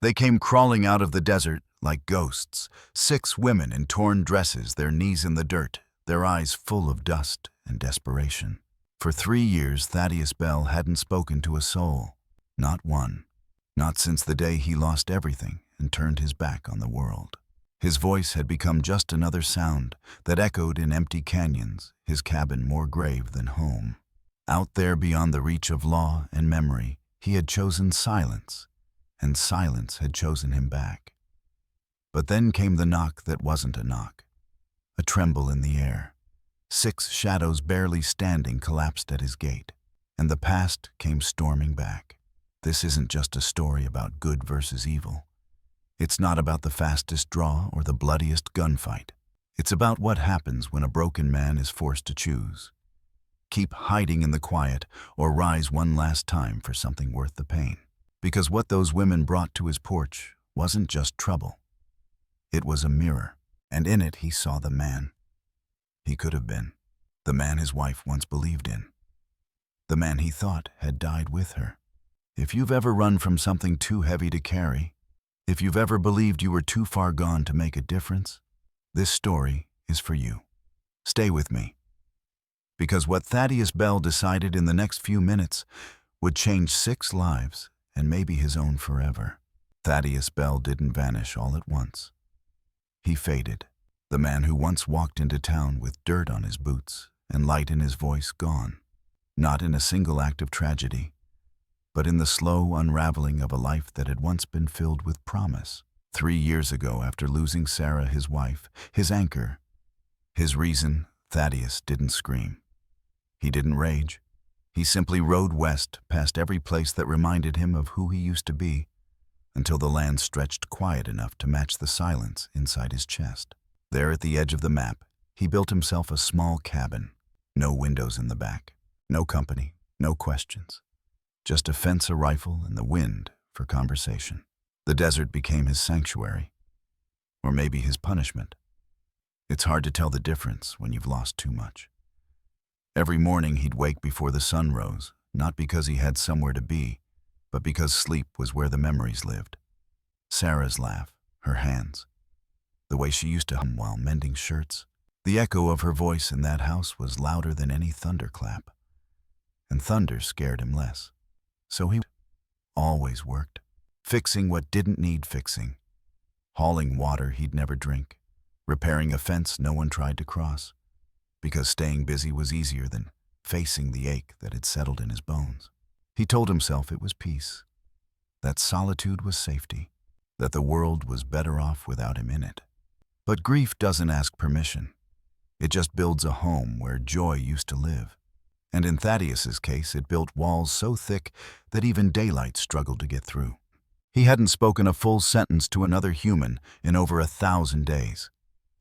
They came crawling out of the desert like ghosts, 6 women in torn dresses, their knees in the dirt, their eyes full of dust and desperation. For 3 years, Thaddeus Bell hadn't spoken to a soul. Not one. Not since the day he lost everything and turned his back on the world. His voice had become just another sound that echoed in empty canyons, his cabin more grave than home. Out there beyond the reach of law and memory, he had chosen silence, and silence had chosen him back. But then came the knock that wasn't a knock, a tremble in the air. 6 shadows barely standing collapsed at his gate, and the past came storming back. This isn't just a story about good versus evil. It's not about the fastest draw or the bloodiest gunfight. It's about what happens when a broken man is forced to choose. Keep hiding in the quiet or rise one last time for something worth the pain. Because what those women brought to his porch wasn't just trouble. It was a mirror, and in it he saw the man he could have been. The man his wife once believed in. The man he thought had died with her. If you've ever run from something too heavy to carry, if you've ever believed you were too far gone to make a difference, this story is for you. Stay with me. Because what Thaddeus Bell decided in the next few minutes would change 6 lives, and maybe his own forever. Thaddeus Bell didn't vanish all at once. He faded. The man who once walked into town with dirt on his boots and light in his voice gone. Not in a single act of tragedy, but in the slow unraveling of a life that had once been filled with promise. 3 years ago, after losing Sarah, his wife, his anchor, his reason, Thaddeus didn't scream. He didn't rage. He simply rode west past every place that reminded him of who he used to be, until the land stretched quiet enough to match the silence inside his chest. There at the edge of the map, he built himself a small cabin. No windows in the back, no company, no questions. Just a fence, a rifle, and the wind for conversation. The desert became his sanctuary, or maybe his punishment. It's hard to tell the difference when you've lost too much. Every morning he'd wake before the sun rose, not because he had somewhere to be, but because sleep was where the memories lived. Sarah's laugh, her hands, the way she used to hum while mending shirts. The echo of her voice in that house was louder than any thunderclap, and thunder scared him less. So he always worked, fixing what didn't need fixing, hauling water he'd never drink, repairing a fence no one tried to cross, because staying busy was easier than facing the ache that had settled in his bones. He told himself it was peace, that solitude was safety, that the world was better off without him in it. But grief doesn't ask permission. It just builds a home where joy used to live. And in Thaddeus's case, it built walls so thick that even daylight struggled to get through. He hadn't spoken a full sentence to another human in over 1,000 days.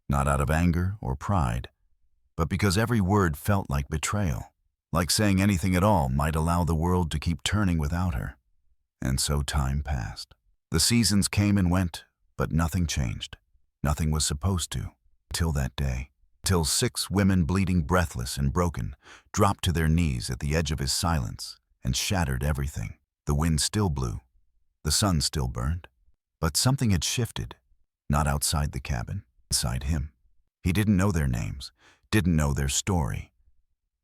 Not out of anger or pride, but because every word felt like betrayal. Like saying anything at all might allow the world to keep turning without her. And so time passed. The seasons came and went, but nothing changed. Nothing was supposed to, till that day. Till 6 women, bleeding, breathless, and broken, dropped to their knees at the edge of his silence and shattered everything. The wind still blew. The sun still burned. But something had shifted, not outside the cabin, inside him. He didn't know their names, didn't know their story.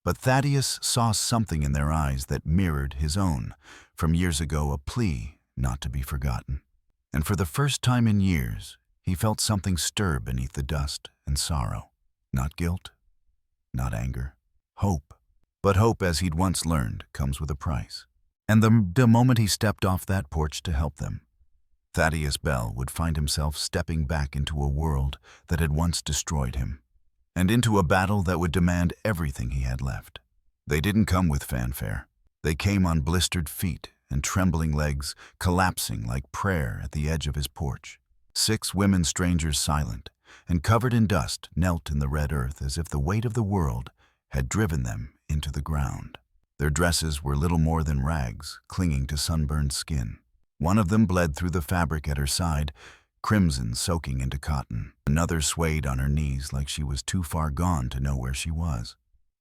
But Thaddeus saw something in their eyes that mirrored his own, from years ago, a plea not to be forgotten. And for the first time in years, he felt something stir beneath the dust and sorrow. Not guilt, not anger, hope. But hope, as he'd once learned, comes with a price. And the moment he stepped off that porch to help them, Thaddeus Bell would find himself stepping back into a world that had once destroyed him, and into a battle that would demand everything he had left. They didn't come with fanfare. They came on blistered feet and trembling legs, collapsing like prayer at the edge of his porch. 6 women strangers, silent and covered in dust, knelt in the red earth as if the weight of the world had driven them into the ground. Their dresses were little more than rags, clinging to sunburned skin. One of them bled through the fabric at her side, crimson soaking into cotton. Another swayed on her knees like she was too far gone to know where she was.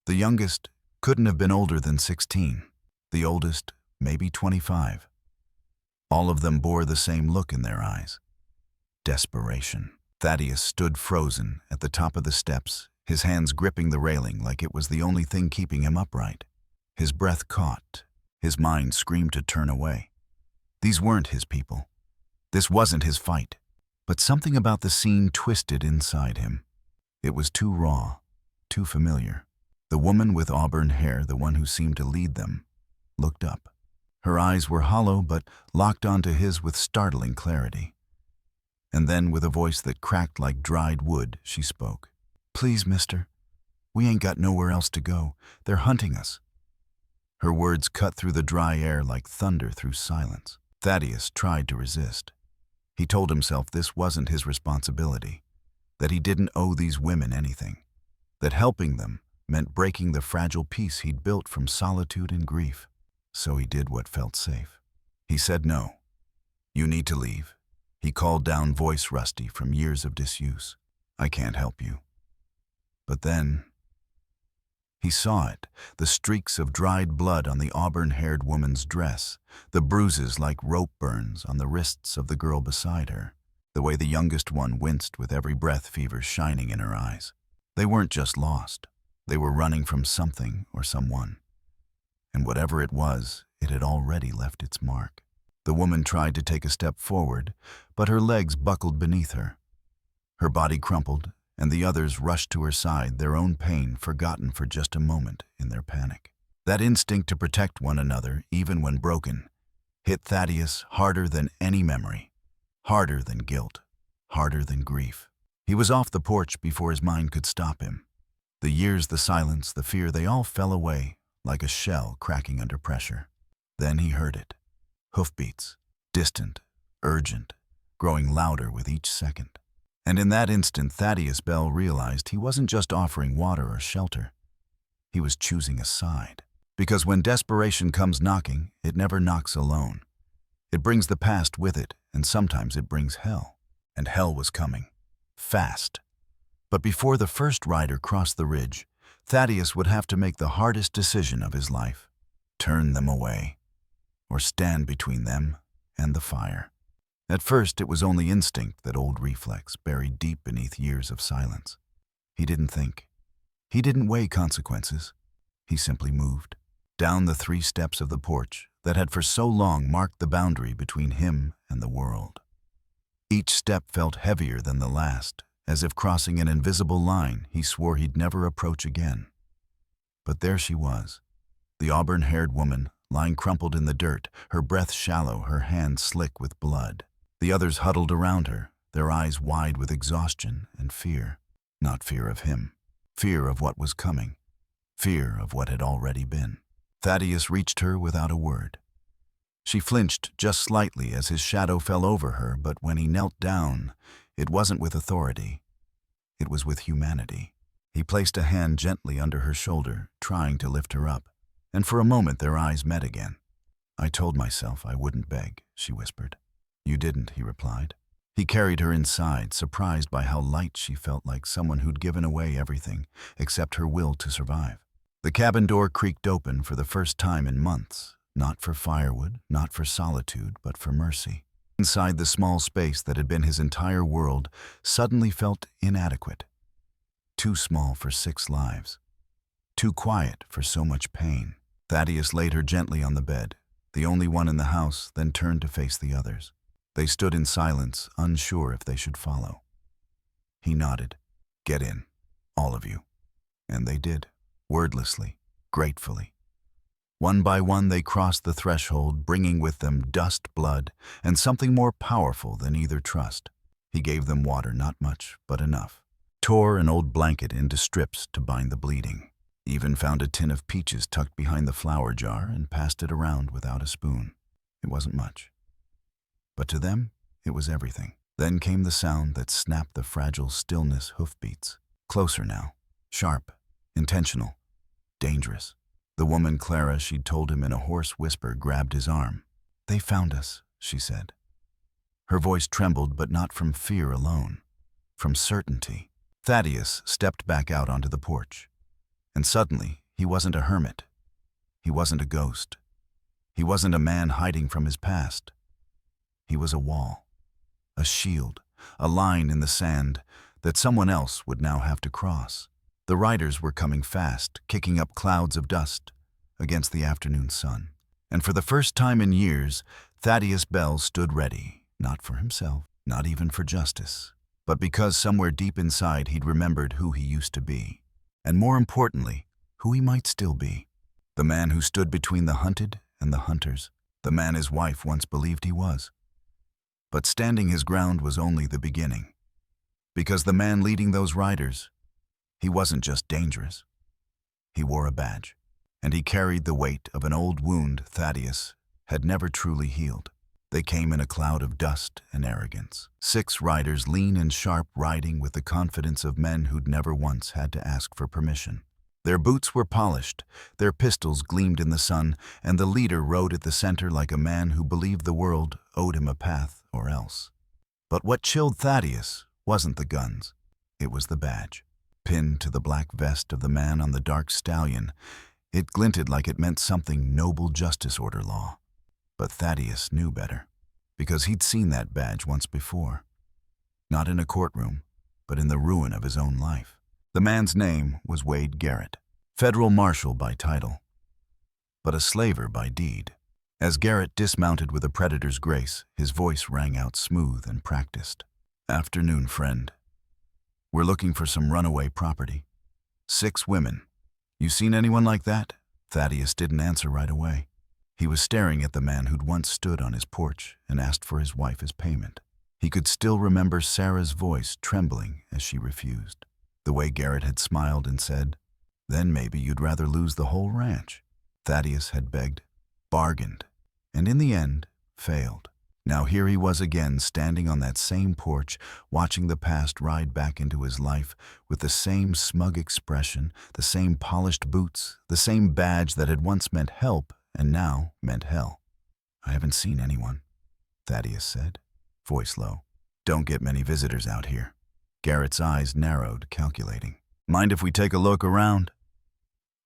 The youngest couldn't have been older than 16. The oldest, maybe 25. All of them bore the same look in their eyes: desperation. Thaddeus stood frozen at the top of the steps, his hands gripping the railing like it was the only thing keeping him upright. His breath caught. His mind screamed to turn away. These weren't his people. This wasn't his fight. But something about the scene twisted inside him. It was too raw, too familiar. The woman with auburn hair, the one who seemed to lead them, looked up. Her eyes were hollow but locked onto his with startling clarity. And then, with a voice that cracked like dried wood, she spoke. "Please, mister, we ain't got nowhere else to go. They're hunting us." Her words cut through the dry air like thunder through silence. Thaddeus tried to resist. He told himself this wasn't his responsibility, that he didn't owe these women anything, that helping them meant breaking the fragile peace he'd built from solitude and grief. So he did what felt safe. He said no. "You need to leave," he called down, voice rusty from years of disuse. "I can't help you." But then he saw it, the streaks of dried blood on the auburn-haired woman's dress, the bruises like rope burns on the wrists of the girl beside her, the way the youngest one winced with every breath, fever shining in her eyes. They weren't just lost. They were running from something or someone. And whatever it was, it had already left its mark. The woman tried to take a step forward, but her legs buckled beneath her. Her body crumpled, and the others rushed to her side, their own pain forgotten for just a moment in their panic. That instinct to protect one another, even when broken, hit Thaddeus harder than any memory, harder than guilt, harder than grief. He was off the porch before his mind could stop him. The years, the silence, the fear, they all fell away like a shell cracking under pressure. Then he heard it. Hoofbeats, distant, urgent, growing louder with each second. And in that instant, Thaddeus Bell realized he wasn't just offering water or shelter. He was choosing a side. Because when desperation comes knocking, it never knocks alone. It brings the past with it, and sometimes it brings hell. And hell was coming. Fast. But before the first rider crossed the ridge, Thaddeus would have to make the hardest decision of his life. Turn them away, or stand between them and the fire. At first, it was only instinct, that old reflex buried deep beneath years of silence. He didn't think. He didn't weigh consequences. He simply moved down the 3 steps of the porch that had for so long marked the boundary between him and the world. Each step felt heavier than the last, as if crossing an invisible line he swore he'd never approach again. But there she was, the auburn-haired woman, lying crumpled in the dirt, her breath shallow, her hands slick with blood. The others huddled around her, their eyes wide with exhaustion and fear. Not fear of him, fear of what was coming, fear of what had already been. Thaddeus reached her without a word. She flinched just slightly as his shadow fell over her, but when he knelt down, it wasn't with authority. It was with humanity. He placed a hand gently under her shoulder, trying to lift her up, and for a moment their eyes met again. "I told myself I wouldn't beg," she whispered. "You didn't," he replied. He carried her inside, surprised by how light she felt, like someone who'd given away everything except her will to survive. The cabin door creaked open for the first time in months, not for firewood, not for solitude, but for mercy. Inside, the small space that had been his entire world suddenly felt inadequate. Too small for 6 lives. Too quiet for so much pain. Thaddeus laid her gently on the bed, the only one in the house, then turned to face the others. They stood in silence, unsure if they should follow. He nodded. "Get in, all of you." And they did, wordlessly, gratefully. One by one they crossed the threshold, bringing with them dust, blood, and something more powerful than either trust. He gave them water, not much, but enough. Tore an old blanket into strips to bind the bleeding. Even found a tin of peaches tucked behind the flour jar and passed it around without a spoon. It wasn't much. But to them, it was everything. Then came the sound that snapped the fragile stillness: hoofbeats. Closer now. Sharp. Intentional. Dangerous. The woman, Clara, she'd told him in a hoarse whisper, grabbed his arm. "They found us," she said. Her voice trembled, but not from fear alone. From certainty. Thaddeus stepped back out onto the porch. And suddenly, he wasn't a hermit. He wasn't a ghost. He wasn't a man hiding from his past. He was a wall, a shield, a line in the sand that someone else would now have to cross. The riders were coming fast, kicking up clouds of dust against the afternoon sun. And for the first time in years, Thaddeus Bell stood ready, not for himself, not even for justice, but because somewhere deep inside he'd remembered who he used to be, and more importantly, who he might still be. The man who stood between the hunted and the hunters, the man his wife once believed he was. But standing his ground was only the beginning, because the man leading those riders, he wasn't just dangerous. He wore a badge, and he carried the weight of an old wound Thaddeus had never truly healed. They came in a cloud of dust and arrogance. 6 riders, lean and sharp, riding with the confidence of men who'd never once had to ask for permission. Their boots were polished, their pistols gleamed in the sun, and the leader rode at the center like a man who believed the world owed him a path or else. But what chilled Thaddeus wasn't the guns, it was the badge. Pinned to the black vest of the man on the dark stallion, it glinted like it meant something noble justice order law. But Thaddeus knew better, because he'd seen that badge once before. Not in a courtroom, but in the ruin of his own life. The man's name was Wade Garrett, federal marshal by title, but a slaver by deed. As Garrett dismounted with a predator's grace, his voice rang out smooth and practiced. "Afternoon, friend. We're looking for some runaway property. 6 women. You seen anyone like that?" Thaddeus didn't answer right away. He was staring at the man who'd once stood on his porch and asked for his wife as payment. He could still remember Sarah's voice trembling as she refused. The way Garrett had smiled and said, "Then maybe you'd rather lose the whole ranch." Thaddeus had begged, bargained, and in the end, failed. Now here he was again, standing on that same porch, watching the past ride back into his life with the same smug expression, the same polished boots, the same badge that had once meant help and now meant hell. "I haven't seen anyone," Thaddeus said, voice low. "Don't get many visitors out here." Garrett's eyes narrowed, calculating. "Mind if we take a look around?"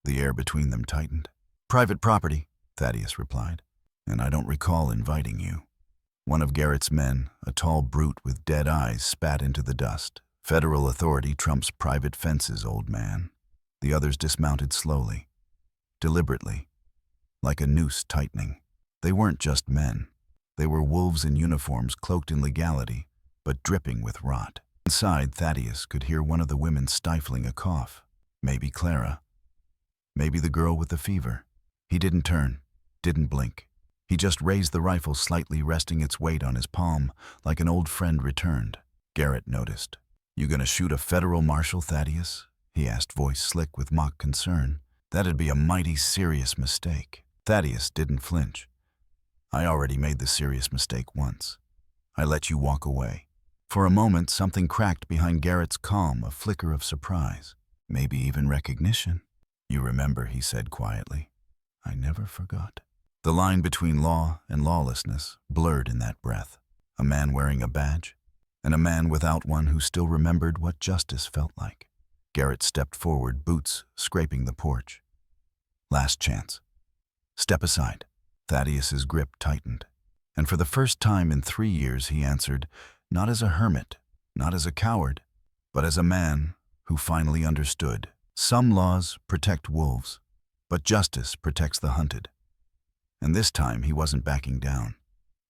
The air between them tightened. "Private property," Thaddeus replied, "and I don't recall inviting you." One of Garrett's men, a tall brute with dead eyes, spat into the dust. "Federal authority trumps private fences, old man." The others dismounted slowly, deliberately, like a noose tightening. They weren't just men. They were wolves in uniforms cloaked in legality, but dripping with rot. Inside, Thaddeus could hear one of the women stifling a cough. Maybe Clara. Maybe the girl with the fever. He didn't turn, didn't blink. He just raised the rifle slightly, resting its weight on his palm, like an old friend returned. Garrett noticed. "You gonna shoot a federal marshal, Thaddeus?" he asked, voice slick with mock concern. "That'd be a mighty serious mistake." Thaddeus didn't flinch. "I already made the serious mistake once. I let you walk away." For a moment, something cracked behind Garrett's calm, a flicker of surprise, maybe even recognition. "You remember," he said quietly. "I never forgot." The line between law and lawlessness blurred in that breath. A man wearing a badge, and a man without one who still remembered what justice felt like. Garrett stepped forward, boots scraping the porch. "Last chance. Step aside." Thaddeus's grip tightened, and for the first time in 3 years he answered, not as a hermit, not as a coward, but as a man who finally understood. Some laws protect wolves, but justice protects the hunted. And this time he wasn't backing down.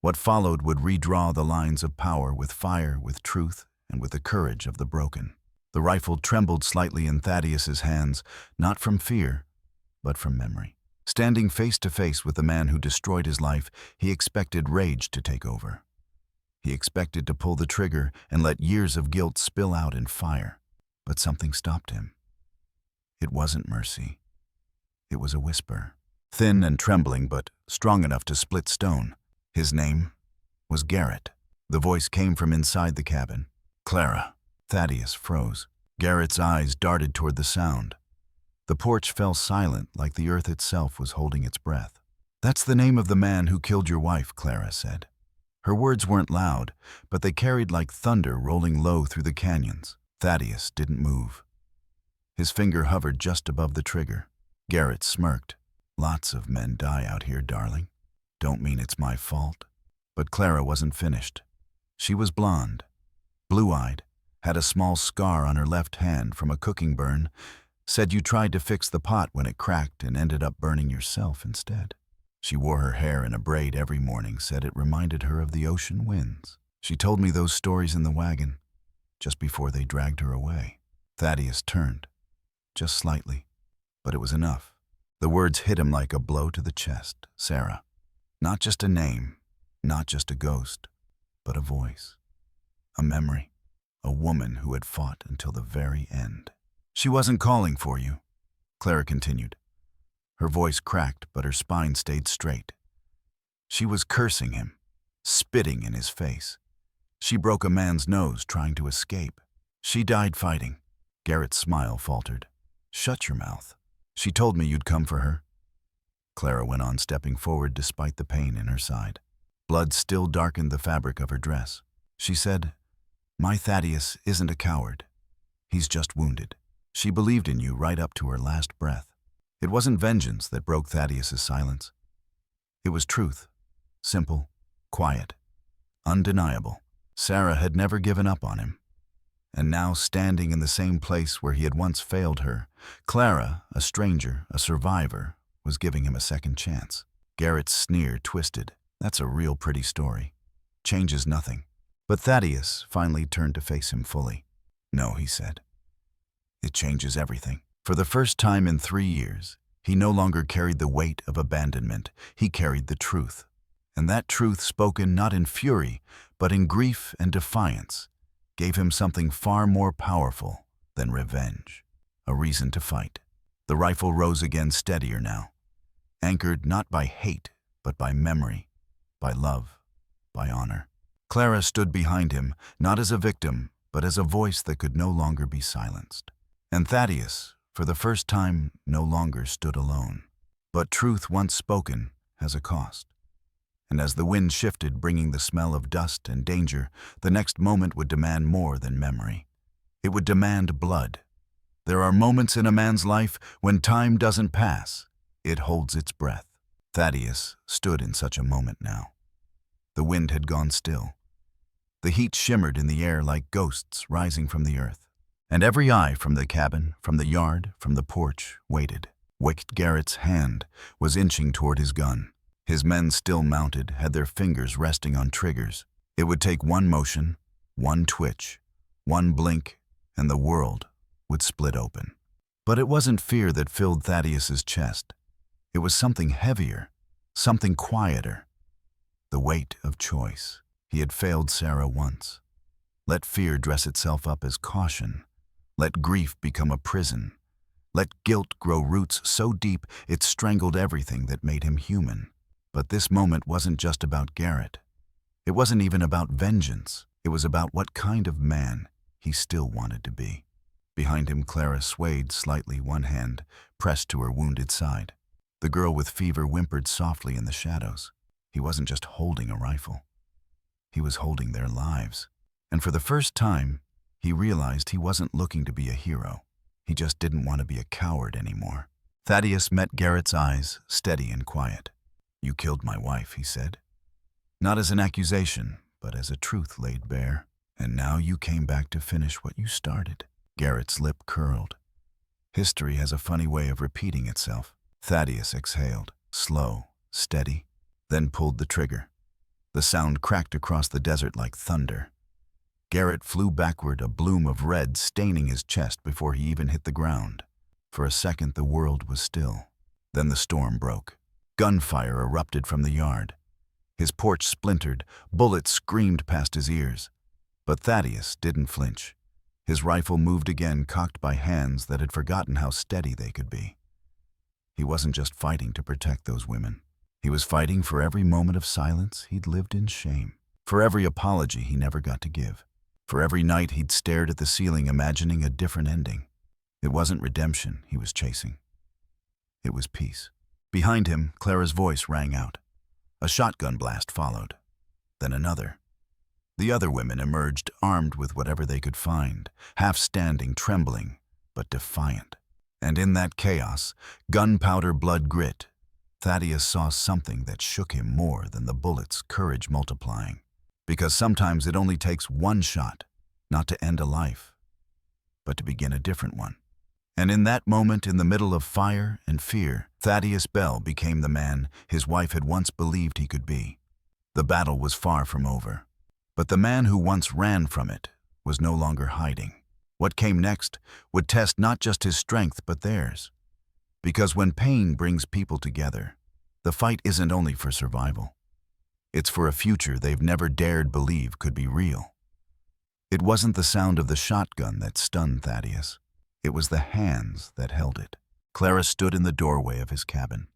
What followed would redraw the lines of power with fire, with truth, and with the courage of the broken. The rifle trembled slightly in Thaddeus's hands, not from fear, but from memory. Standing face to face with the man who destroyed his life, he expected rage to take over. He expected to pull the trigger and let years of guilt spill out in fire. But something stopped him. It wasn't mercy. It was a whisper, thin and trembling, but strong enough to split stone. His name was Garrett. The voice came from inside the cabin. "Clara." Thaddeus froze. Garrett's eyes darted toward the sound. The porch fell silent, like the earth itself was holding its breath. "That's the name of the man who killed your wife," Clara said. Her words weren't loud, but they carried like thunder rolling low through the canyons. Thaddeus didn't move. His finger hovered just above the trigger. Garrett smirked. "Lots of men die out here, darling. Don't mean it's my fault." But Clara wasn't finished. She was blonde, blue-eyed, had a small scar on her left hand from a cooking burn, said you tried to fix the pot when it cracked and ended up burning yourself instead. She wore her hair in a braid every morning, said it reminded her of the ocean winds. She told me those stories in the wagon, just before they dragged her away. Thaddeus turned, just slightly, but it was enough. The words hit him like a blow to the chest. Sarah. Not just a name, not just a ghost, but a voice, a memory, a woman who had fought until the very end. She wasn't calling for you, Clara continued. Her voice cracked, but her spine stayed straight. She was cursing him, spitting in his face. She broke a man's nose trying to escape. She died fighting. Garrett's smile faltered. Shut your mouth. She told me you'd come for her. Clara went on, stepping forward despite the pain in her side. Blood still darkened the fabric of her dress. She said, My Thaddeus isn't a coward. He's just wounded. She believed in you right up to her last breath. It wasn't vengeance that broke Thaddeus's silence. It was truth. Simple, quiet, undeniable. Sarah had never given up on him. And now, standing in the same place where he had once failed her, Clara, a stranger, a survivor, was giving him a second chance. Garrett's sneer twisted. That's a real pretty story. Changes nothing. But Thaddeus finally turned to face him fully. No, he said. It changes everything. For the first time in 3 years, he no longer carried the weight of abandonment. He carried the truth. And that truth, spoken not in fury, but in grief and defiance, gave him something far more powerful than revenge, a reason to fight. The rifle rose again, steadier now, anchored not by hate, but by memory, by love, by honor. Clara stood behind him, not as a victim, but as a voice that could no longer be silenced. And Thaddeus, for the first time, no longer stood alone. But truth once spoken has a cost. And as the wind shifted, bringing the smell of dust and danger, the next moment would demand more than memory. It would demand blood. There are moments in a man's life when time doesn't pass. It holds its breath. Thaddeus stood in such a moment now. The wind had gone still. The heat shimmered in the air like ghosts rising from the earth. And every eye from the cabin, from the yard, from the porch, waited. Wicked Garrett's hand was inching toward his gun. His men, still mounted, had their fingers resting on triggers. It would take one motion, one twitch, one blink, and the world would split open. But it wasn't fear that filled Thaddeus's chest. It was something heavier, something quieter. The weight of choice. He had failed Sarah once. Let fear dress itself up as caution. Let grief become a prison. Let guilt grow roots so deep it strangled everything that made him human. But this moment wasn't just about Garrett. It wasn't even about vengeance. It was about what kind of man he still wanted to be. Behind him, Clara swayed slightly, one hand pressed to her wounded side. The girl with fever whimpered softly in the shadows. He wasn't just holding a rifle. He was holding their lives. And for the first time, he realized he wasn't looking to be a hero. He just didn't want to be a coward anymore. Thaddeus met Garrett's eyes, steady and quiet. You killed my wife, he said. Not as an accusation, but as a truth laid bare. And now you came back to finish what you started. Garrett's lip curled. History has a funny way of repeating itself. Thaddeus exhaled, slow, steady, then pulled the trigger. The sound cracked across the desert like thunder. Garrett flew backward, a bloom of red staining his chest before he even hit the ground. For a second, the world was still. Then the storm broke. Gunfire erupted from the yard. His porch splintered, bullets screamed past his ears. But Thaddeus didn't flinch. His rifle moved again, cocked by hands that had forgotten how steady they could be. He wasn't just fighting to protect those women. He was fighting for every moment of silence he'd lived in shame, for every apology he never got to give, for every night he'd stared at the ceiling imagining a different ending. It wasn't redemption he was chasing. It was peace. Behind him, Clara's voice rang out. A shotgun blast followed, then another. The other women emerged, armed with whatever they could find, half standing, trembling, but defiant. And in that chaos, gunpowder blood grit, Thaddeus saw something that shook him more than the bullets, courage multiplying. Because sometimes it only takes one shot, not to end a life, but to begin a different one. And in that moment, in the middle of fire and fear, Thaddeus Bell became the man his wife had once believed he could be. The battle was far from over, but the man who once ran from it was no longer hiding. What came next would test not just his strength but theirs. Because when pain brings people together, the fight isn't only for survival. It's for a future they've never dared believe could be real. It wasn't the sound of the shotgun that stunned Thaddeus. It was the hands that held it. Clara stood in the doorway of his cabin,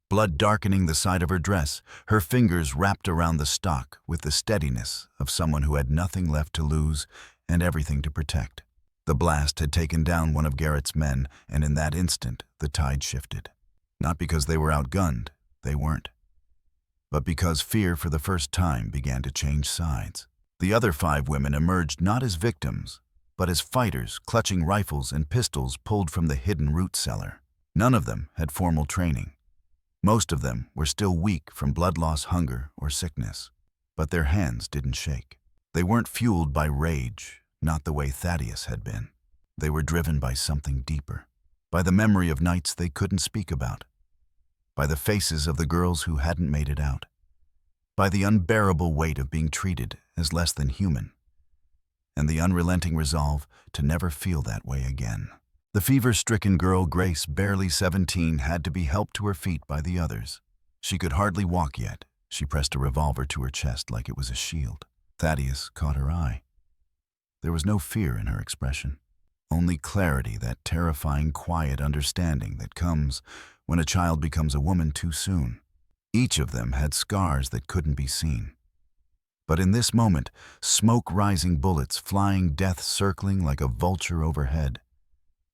blood darkening the side of her dress, her fingers wrapped around the stock with the steadiness of someone who had nothing left to lose and everything to protect. The blast had taken down one of Garrett's men, and in that instant, the tide shifted. Not because they were outgunned, they weren't, but because fear for the first time began to change sides. The other 5 women emerged not as victims, but as fighters clutching rifles and pistols pulled from the hidden root cellar. None of them had formal training. Most of them were still weak from blood loss, hunger, or sickness, but their hands didn't shake. They weren't fueled by rage, not the way Thaddeus had been. They were driven by something deeper, by the memory of nights they couldn't speak about, by the faces of the girls who hadn't made it out, by the unbearable weight of being treated as less than human, and the unrelenting resolve to never feel that way again. The fever-stricken girl, Grace, barely 17, had to be helped to her feet by the others. She could hardly walk yet. She pressed a revolver to her chest like it was a shield. Thaddeus caught her eye. There was no fear in her expression, only clarity, that terrifying, quiet understanding that comes when a child becomes a woman too soon. Each of them had scars that couldn't be seen. But in this moment, smoke-rising bullets, flying death circling like a vulture overhead.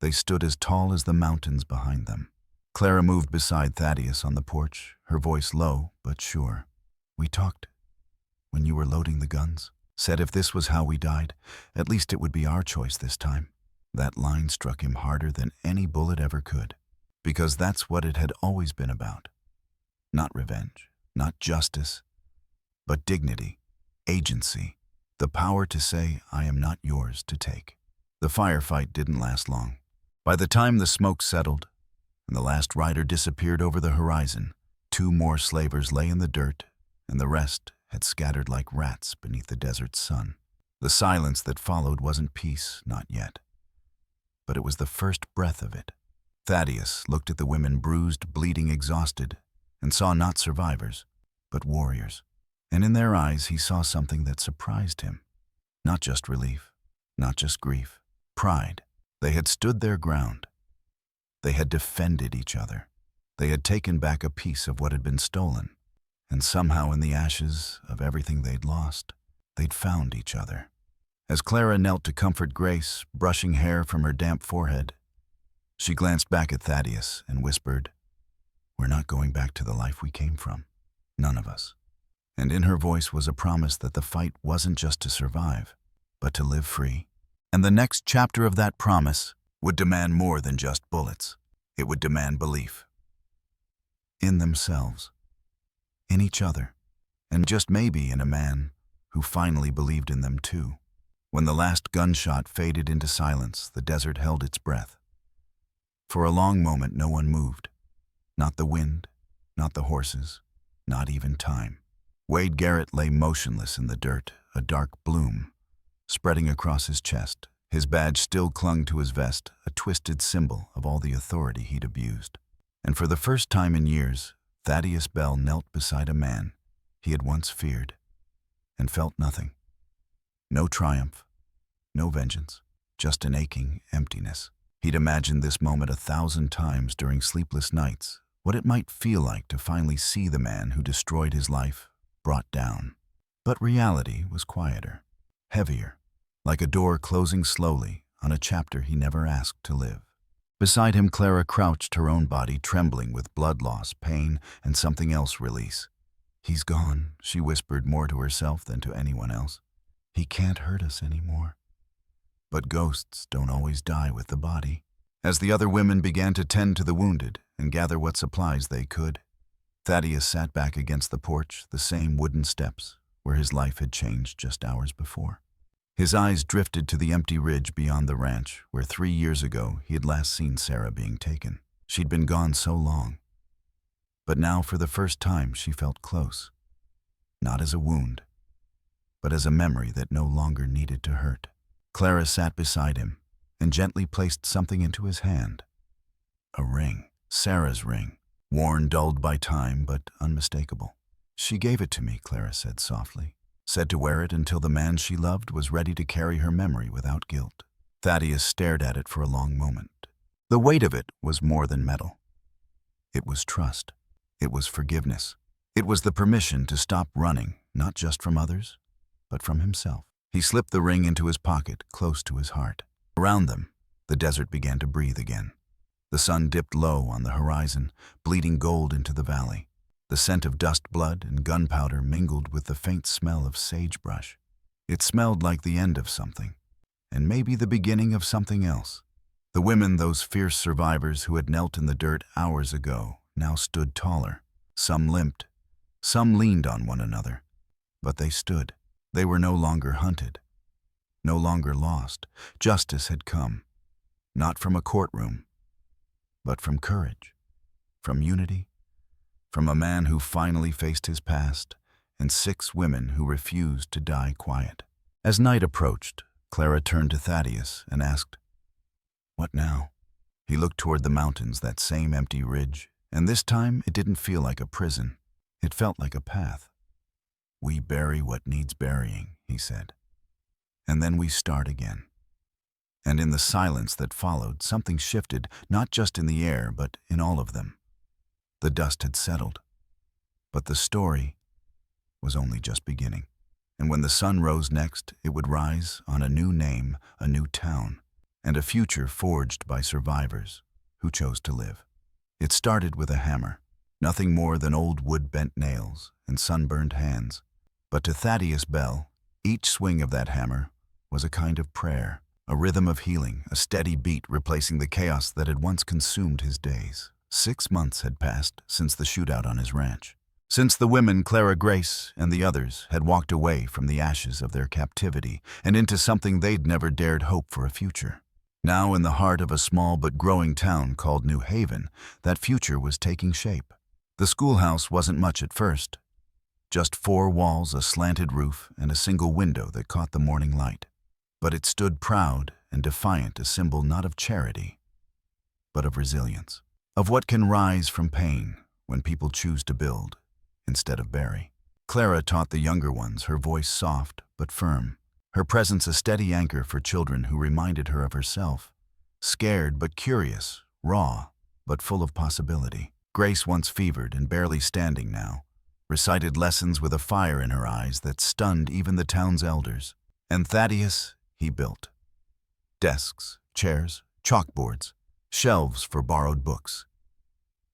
They stood as tall as the mountains behind them. Clara moved beside Thaddeus on the porch, her voice low but sure. "We talked when you were loading the guns. Said if this was how we died, at least it would be our choice this time." That line struck him harder than any bullet ever could, because that's what it had always been about. Not revenge, not justice, but dignity, agency, the power to say, "I am not yours to take." The firefight didn't last long. By the time the smoke settled and the last rider disappeared over the horizon, 2 more slavers lay in the dirt, and the rest had scattered like rats beneath the desert's sun. The silence that followed wasn't peace, not yet, but it was the first breath of it. Thaddeus looked at the women, bruised, bleeding, exhausted, and saw not survivors, but warriors. And in their eyes he saw something that surprised him. Not just relief, not just grief, pride. They had stood their ground. They had defended each other. They had taken back a piece of what had been stolen. And somehow in the ashes of everything they'd lost, they'd found each other. As Clara knelt to comfort Grace, brushing hair from her damp forehead, she glanced back at Thaddeus and whispered, "We're not going back to the life we came from. None of us." And in her voice was a promise that the fight wasn't just to survive, but to live free. And the next chapter of that promise would demand more than just bullets. It would demand belief. In themselves, in each other, and just maybe in a man who finally believed in them too. When the last gunshot faded into silence, the desert held its breath. For a long moment, no one moved. Not the wind, not the horses, not even time. Wade Garrett lay motionless in the dirt, a dark bloom spreading across his chest. His badge still clung to his vest, a twisted symbol of all the authority he'd abused. And for the first time in years, Thaddeus Bell knelt beside a man he had once feared and felt nothing. No triumph, no vengeance, just an aching emptiness. He'd imagined this moment 1,000 times during sleepless nights, what it might feel like to finally see the man who destroyed his life brought down. But reality was quieter, heavier, like a door closing slowly on a chapter he never asked to live. Beside him, Clara crouched, her own body trembling with blood loss, pain, and something else release. "He's gone," she whispered, more to herself than to anyone else. "He can't hurt us anymore." But ghosts don't always die with the body. As the other women began to tend to the wounded and gather what supplies they could, Thaddeus sat back against the porch, the same wooden steps, where his life had changed just hours before. His eyes drifted to the empty ridge beyond the ranch, where 3 years ago he had last seen Sarah being taken. She'd been gone so long. But now, for the first time, she felt close. Not as a wound, but as a memory that no longer needed to hurt. Clara sat beside him and gently placed something into his hand. A ring. Sarah's ring. Worn, dulled by time, but unmistakable. She gave it to me, Clara said softly. Said to wear it until the man she loved was ready to carry her memory without guilt. Thaddeus stared at it for a long moment. The weight of it was more than metal. It was trust. It was forgiveness. It was the permission to stop running, not just from others, but from himself. He slipped the ring into his pocket, close to his heart. Around them, the desert began to breathe again. The sun dipped low on the horizon, bleeding gold into the valley. The scent of dust, blood, and gunpowder mingled with the faint smell of sagebrush. It smelled like the end of something, and maybe the beginning of something else. The women, those fierce survivors who had knelt in the dirt hours ago, now stood taller. Some limped, some leaned on one another, but they stood. They were no longer hunted, no longer lost. Justice had come, not from a courtroom, but from courage, from unity, from a man who finally faced his past, and 6 women who refused to die quiet. As night approached, Clara turned to Thaddeus and asked, "What now?" He looked toward the mountains, that same empty ridge, and this time it didn't feel like a prison. It felt like a path. "We bury what needs burying," he said. "And then we start again." And in the silence that followed, something shifted, not just in the air, but in all of them. The dust had settled, but the story was only just beginning. And when the sun rose next, it would rise on a new name, a new town, and a future forged by survivors who chose to live. It started with a hammer, nothing more than old wood-bent nails and sunburned hands. But to Thaddeus Bell, each swing of that hammer was a kind of prayer, a rhythm of healing, a steady beat replacing the chaos that had once consumed his days. 6 months had passed since the shootout on his ranch. Since the women, Clara Grace and the others, had walked away from the ashes of their captivity and into something they'd never dared hope for a future. Now, in the heart of a small but growing town called New Haven, that future was taking shape. The schoolhouse wasn't much at first. Just 4 walls, a slanted roof, and a single window that caught the morning light. But it stood proud and defiant, a symbol not of charity, but of resilience. Of what can rise from pain when people choose to build instead of bury. Clara taught the younger ones, her voice soft but firm, her presence a steady anchor for children who reminded her of herself, scared but curious, raw but full of possibility. Grace, once fevered and barely standing now, recited lessons with a fire in her eyes that stunned even the town's elders. And Thaddeus, he built. Desks, chairs, chalkboards, shelves for borrowed books.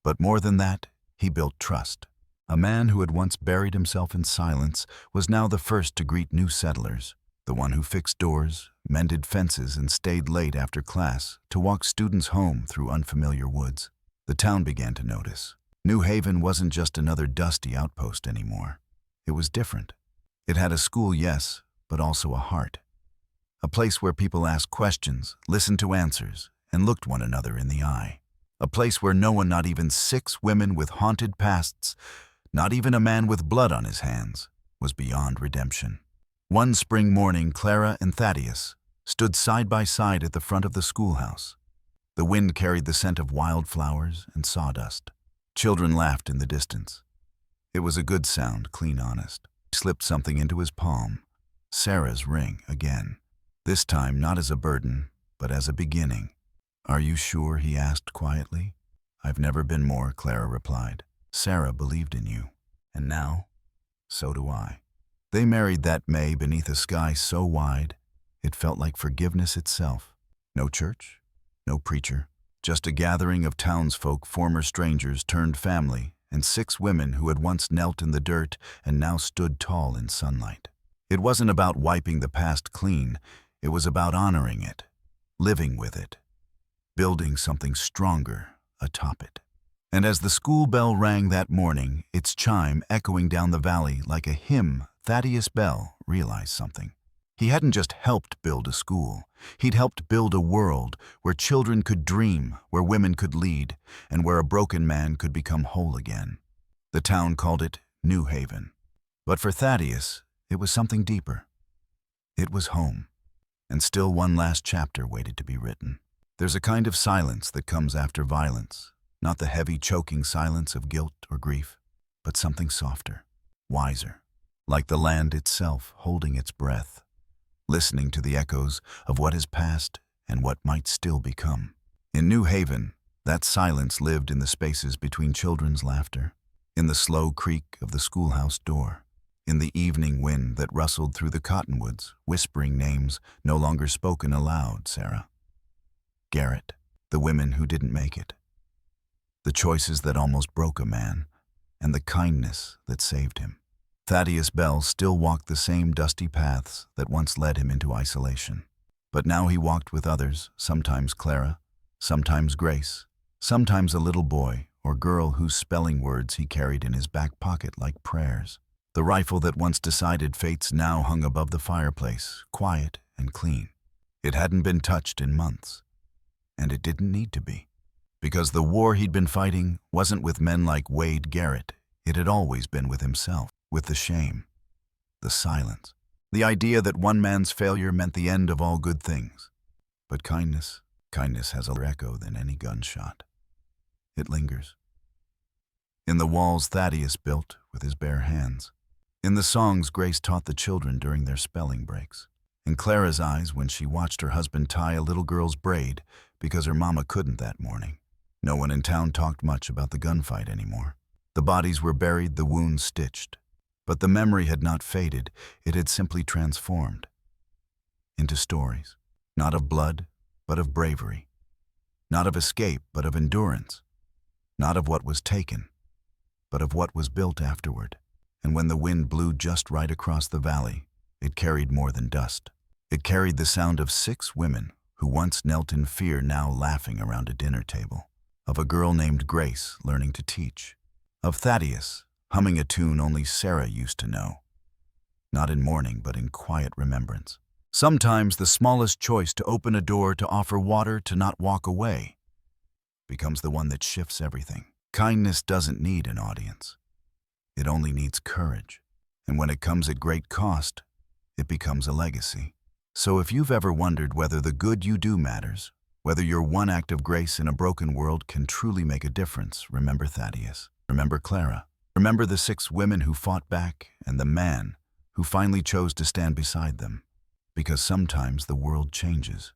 But more than that, he built trust. A man who had once buried himself in silence was now the first to greet new settlers, the one who fixed doors, mended fences, and stayed late after class to walk students home through unfamiliar woods. The town began to notice. New Haven wasn't just another dusty outpost anymore. It was different. It had a school, yes, but also a heart. A place where people asked questions, listened to answers, and looked one another in the eye. A place where no one, not even 6 women with haunted pasts, not even a man with blood on his hands, was beyond redemption. One spring morning, Clara and Thaddeus stood side by side at the front of the schoolhouse. The wind carried the scent of wildflowers and sawdust. Children laughed in the distance. It was a good sound, clean honest. He slipped something into his palm. Sarah's ring again. This time not as a burden, but as a beginning. "Are you sure?" he asked quietly. "I've never been more," Clara replied. "Sarah believed in you. And now, so do I." They married that May beneath a sky so wide, it felt like forgiveness itself. No church, no preacher, just a gathering of townsfolk, former strangers turned family, and 6 women who had once knelt in the dirt and now stood tall in sunlight. It wasn't about wiping the past clean, it was about honoring it, living with it, building something stronger atop it. And as the school bell rang that morning, its chime echoing down the valley like a hymn, Thaddeus Bell realized something. He hadn't just helped build a school. He'd helped build a world where children could dream, where women could lead, and where a broken man could become whole again. The town called it New Haven. But for Thaddeus, it was something deeper. It was home. And still one last chapter waited to be written. There's a kind of silence that comes after violence, not the heavy, choking silence of guilt or grief, but something softer, wiser, like the land itself holding its breath, listening to the echoes of what has passed and what might still become. In New Haven, that silence lived in the spaces between children's laughter, in the slow creak of the schoolhouse door, in the evening wind that rustled through the cottonwoods, whispering names no longer spoken aloud. Sarah, Garrett, the women who didn't make it, the choices that almost broke a man, and the kindness that saved him. Thaddeus Bell still walked the same dusty paths that once led him into isolation. But now he walked with others, sometimes Clara, sometimes Grace, sometimes a little boy or girl whose spelling words he carried in his back pocket like prayers. The rifle that once decided fates now hung above the fireplace, quiet and clean. It hadn't been touched in months, and it didn't need to be. Because the war he'd been fighting wasn't with men like Wade Garrett. It had always been with himself, with the shame, the silence, the idea that one man's failure meant the end of all good things. But kindness has a louder echo than any gunshot. It lingers. In the walls Thaddeus built with his bare hands. In the songs Grace taught the children during their spelling breaks. In Clara's eyes when she watched her husband tie a little girl's braid because her mama couldn't that morning. No one in town talked much about the gunfight anymore. The bodies were buried, the wounds stitched. But the memory had not faded, it had simply transformed into stories, not of blood, but of bravery, not of escape, but of endurance, not of what was taken, but of what was built afterward. And when the wind blew just right across the valley, it carried more than dust. It carried the sound of 6 women who once knelt in fear, now laughing around a dinner table, of a girl named Grace learning to teach, of Thaddeus humming a tune only Sarah used to know, not in mourning but in quiet remembrance. Sometimes the smallest choice to open a door, to offer water, to not walk away, becomes the one that shifts everything. Kindness doesn't need an audience. It only needs courage. And when it comes at great cost, it becomes a legacy. So if you've ever wondered whether the good you do matters, whether your one act of grace in a broken world can truly make a difference, remember Thaddeus. Remember Clara. Remember the 6 women who fought back and the man who finally chose to stand beside them. Because sometimes the world changes.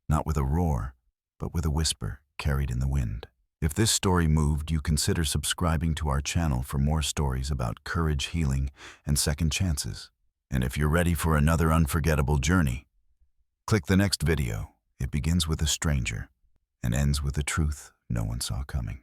Not with a roar, but with a whisper carried in the wind. If this story moved you, consider subscribing to our channel for more stories about courage, healing, and second chances. And if you're ready for another unforgettable journey, click the next video. It begins with a stranger and ends with a truth no one saw coming.